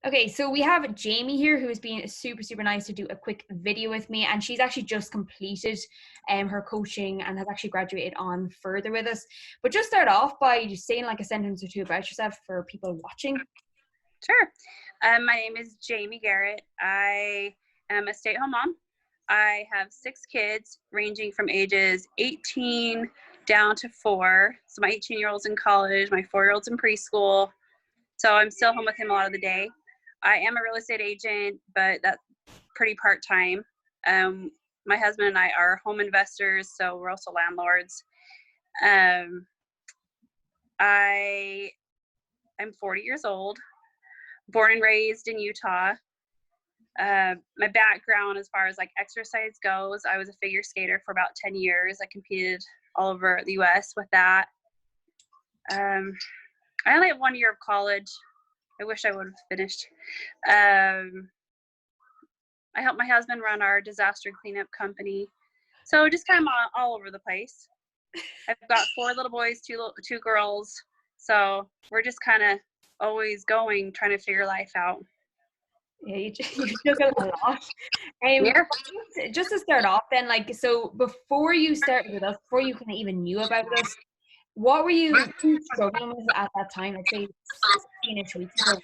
Okay, so we have Jamie here who has been super, super nice to do a quick video with me, and she's actually just completed her coaching and has actually graduated on further with us. But just start off by just saying like a sentence or two about yourself for people watching. Sure. My name is Jamie Garret. I am a stay-at-home mom. I have 6 kids ranging from ages 18 down to 4. So my 18-year-old's in college, my 4-year-old's in preschool. So I'm still home with him a lot of the day. I am a real estate agent, but that's pretty part-time. My husband and I are home investors, so we're also landlords. I am 40 years old, born and raised in Utah. My background as far as like exercise goes, I was a figure skater for about 10 years. I competed all over the US with that. I only have 1 year of college. I wish I would have finished. I helped my husband run our disaster cleanup company. So just kind of all over the place. I've got 4 little boys, two girls. So we're just kind of always going, trying to figure life out. Yeah, you took a lot. Yeah. Just to start off then, like, so before you started with us, before you kind of even knew about us, what were you struggling with at that time? Like, say, 16-ish weeks ago.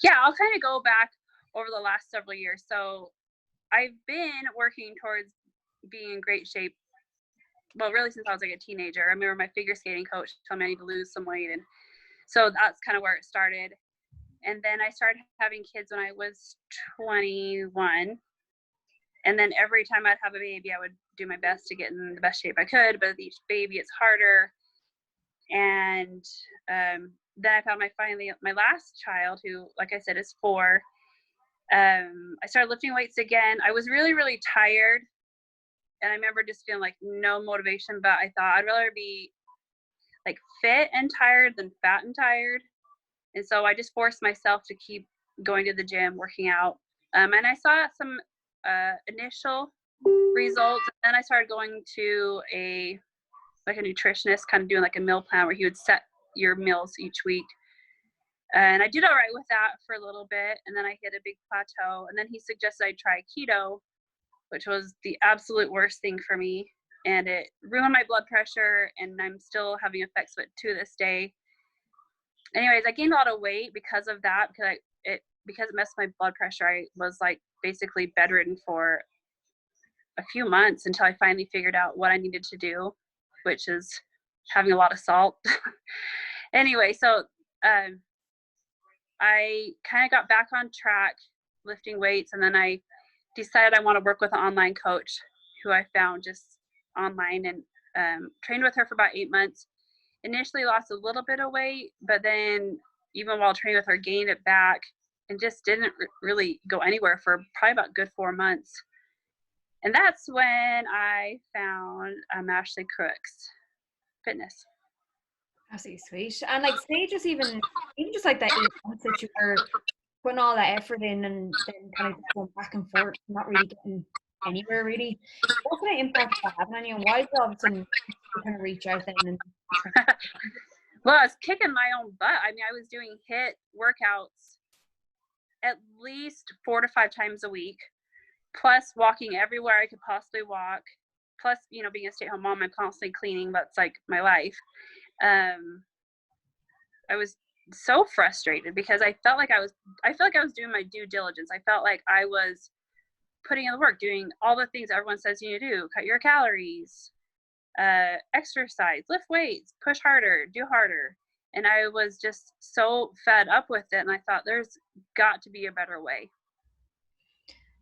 Yeah, I'll kind of go back over the last several years. So I've been working towards being in great shape. Well, really since I was like a teenager. I remember my figure skating coach told me I need to lose some weight. And so that's kind of where it started. And then I started having kids when I was 21. And then every time I'd have a baby, I would do my best to get in the best shape I could. But with each baby, it's harder. And then I found my last child, who, like I said, is 4. I started lifting weights again. I was really, really tired. And I remember just feeling like no motivation, but I thought I'd rather be like fit and tired than fat and tired. And so I just forced myself to keep going to the gym, working out. And I saw some initial results. And then I started going to a nutritionist, kind of doing like a meal plan where he would set your meals each week. And I did all right with that for a little bit. And then I hit a big plateau. And then he suggested I try keto, which was the absolute worst thing for me. And it ruined my blood pressure, and I'm still having effects of it to this day. Anyways, I gained a lot of weight because of that, because it messed my blood pressure. I was like basically bedridden for a few months until I finally figured out what I needed to do, which is having a lot of salt. Anyway, so I kind of got back on track lifting weights, and then I decided I want to work with an online coach who I found just online, and trained with her for about 8 months. Initially lost a little bit of weight, but then even while training with her, gained it back and just didn't really go anywhere for probably about a good 4 months. And that's when I found Ashley Crooks Fitness. Absolutely sweet. And like, say, even just like that 8 months that you were putting all that effort in and then kind of just going back and forth, not really getting anywhere really. What kind of impact did that have on you, and why did all of a sudden you kind of reach out then and Well, I was kicking my own butt. I mean, I was doing HIIT workouts at least 4 to 5 times a week, plus walking everywhere I could possibly walk. Plus, being a stay-at-home mom, I'm constantly cleaning. That's like my life. I was so frustrated because I felt like I was doing my due diligence. I felt like I was putting in the work, doing all the things everyone says you need to do: cut your calories, exercise, lift weights, push harder, do harder. And I was just so fed up with it. And I thought there's got to be a better way.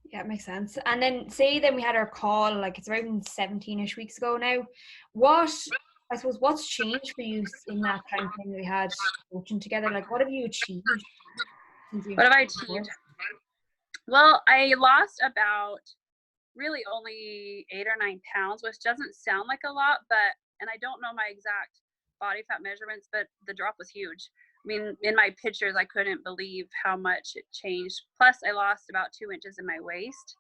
Yeah, it makes sense. And then say then we had our call, like it's around 17-ish weeks ago now. What's changed for you in that time frame that we had coaching together? Like, what have you achieved since What have I achieved? Well, I lost about really only 8 or 9 pounds, which doesn't sound like a lot, and I don't know my exact body fat measurements, but the drop was huge. I mean, in my pictures, I couldn't believe how much it changed. Plus, I lost about 2 inches in my waist.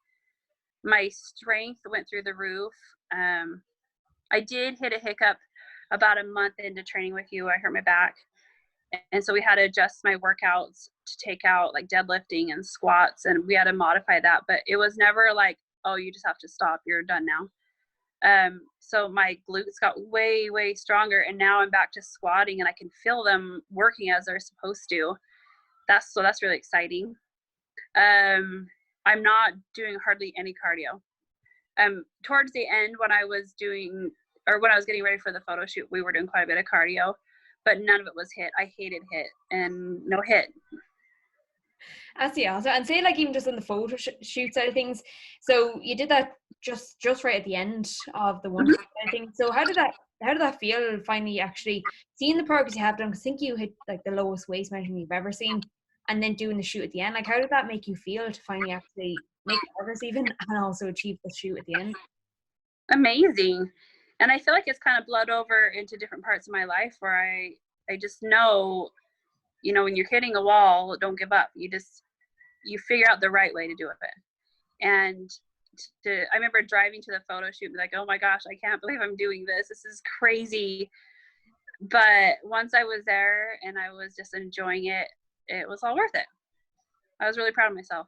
My strength went through the roof. I did hit a hiccup about a month into training with you. I hurt my back. And so we had to adjust my workouts to take out like deadlifting and squats, and we had to modify that. But it was never like, oh, you just have to stop, you're done now. So my glutes got way, way stronger, and now I'm back to squatting and I can feel them working as they're supposed to. That's really exciting. I'm not doing hardly any cardio. Towards the end when I was getting ready for the photo shoot, we were doing quite a bit of cardio, but none of it was HIIT. I hated HIIT and no HIIT. I see. Also, and say like even just on the photo shoot side of things, so you did that just right at the end of the one kind of thing. So how did that feel finally actually seeing the progress you have done? Because I think you hit like the lowest waist measurement you've ever seen, and then doing the shoot at the end. Like how did that make you feel to finally actually make progress even and also achieve the shoot at the end? Amazing. And I feel like it's kind of bled over into different parts of my life where I just know, you know, when you're hitting a wall, don't give up. You figure out the right way to do it. And I remember driving to the photo shoot and be like, oh my gosh, I can't believe I'm doing this. This is crazy. But once I was there and I was just enjoying it, it was all worth it. I was really proud of myself.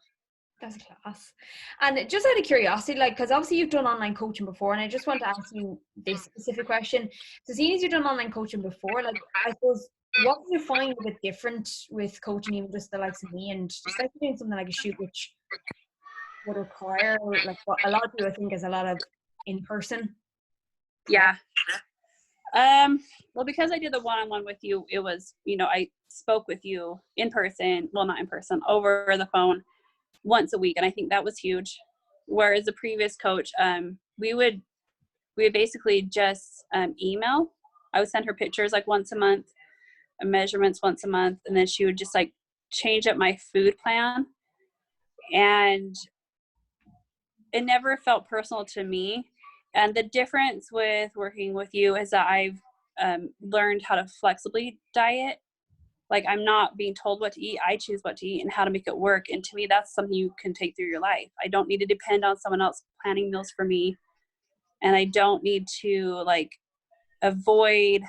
That's class. And just out of curiosity, like, because obviously you've done online coaching before, and I just want to ask you this specific question. So seeing as you've done online coaching before, like, I suppose, what do you find a bit different with coaching, even just the likes of me, and especially doing something like a shoot, which would require, like, what a lot of people think is a lot of in-person? Yeah. Well, because I did the one-on-one with you, it was, you know, I spoke with you in person, well, not in person, over the phone once a week. And I think that was huge. Whereas the previous coach, we would basically just email. I would send her pictures like once a month, measurements once a month. And then she would just like change up my food plan. And it never felt personal to me. And the difference with working with you is that I've learned how to flexibly diet. Like I'm not being told what to eat. I choose what to eat and how to make it work. And to me, that's something you can take through your life. I don't need to depend on someone else planning meals for me. And I don't need to like avoid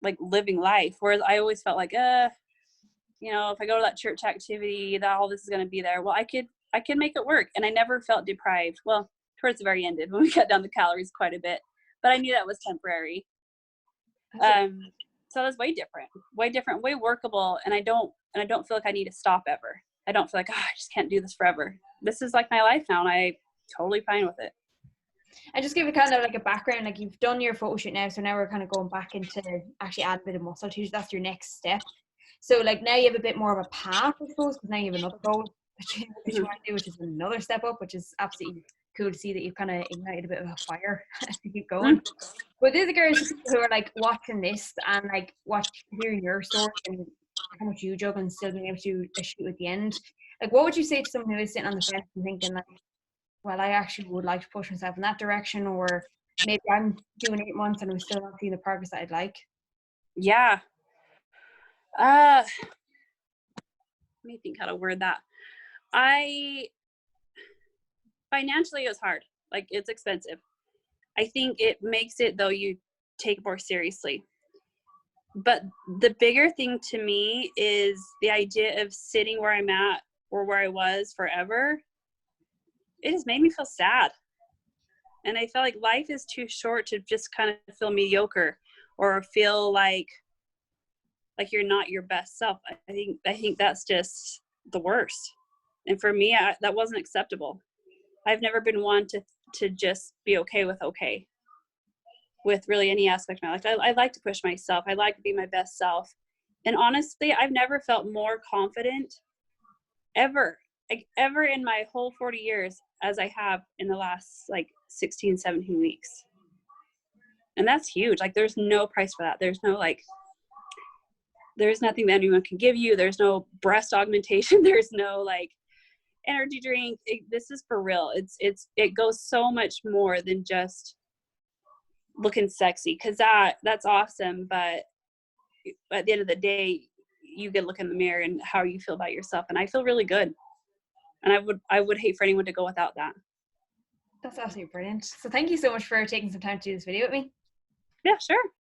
like living life. Whereas I always felt like, you know, if I go to that church activity, that all this is going to be there. Well, I could make it work. And I never felt deprived. Well, towards the very end when we cut down the calories quite a bit, but I knew that was temporary. So that's way different, way workable. And I don't feel like I need to stop ever. I don't feel like, I just can't do this forever. This is like my life now. And I'm totally fine with it. And just give it kind of like a background, like you've done your photo shoot now, so now we're kind of going back into actually add a bit of muscle tissue. That's your next step. So like now you have a bit more of a path, I suppose, because now you have another goal that you want to do, which is another step up, which is absolutely cool to see that you've kind of ignited a bit of a fire to keep going. But there's a girls who are like watching this and like hearing your story and how much you juggle and still being able to do a shoot at the end. Like, what would you say to someone who is sitting on the fence and thinking like, well, I actually would like to push myself in that direction, or maybe I'm doing 8 months and I'm still not seeing the progress that I'd like? Yeah. Let me think how to word that. Financially it was hard. Like it's expensive. I think it makes it though you take it more seriously. But the bigger thing to me is the idea of sitting where I'm at or where I was forever. It just made me feel sad. And I felt like life is too short to just kind of feel mediocre or feel like you're not your best self. I think that's just the worst. And for me, that wasn't acceptable. I've never been one to just be okay with really any aspect of my life. I like to push myself. I like to be my best self. And honestly, I've never felt more confident ever in my whole 40 years as I have in the last like 16, 17 weeks. And that's huge. Like there's no price for that. There's nothing that anyone can give you. There's no breast augmentation. There's no like energy drink. This is for real. It goes so much more than just looking sexy, because that's awesome. But at the end of the day, you get to look in the mirror and how you feel about yourself. And I feel really good. And I would hate for anyone to go without that. That's absolutely brilliant. So thank you so much for taking some time to do this video with me. Yeah, sure.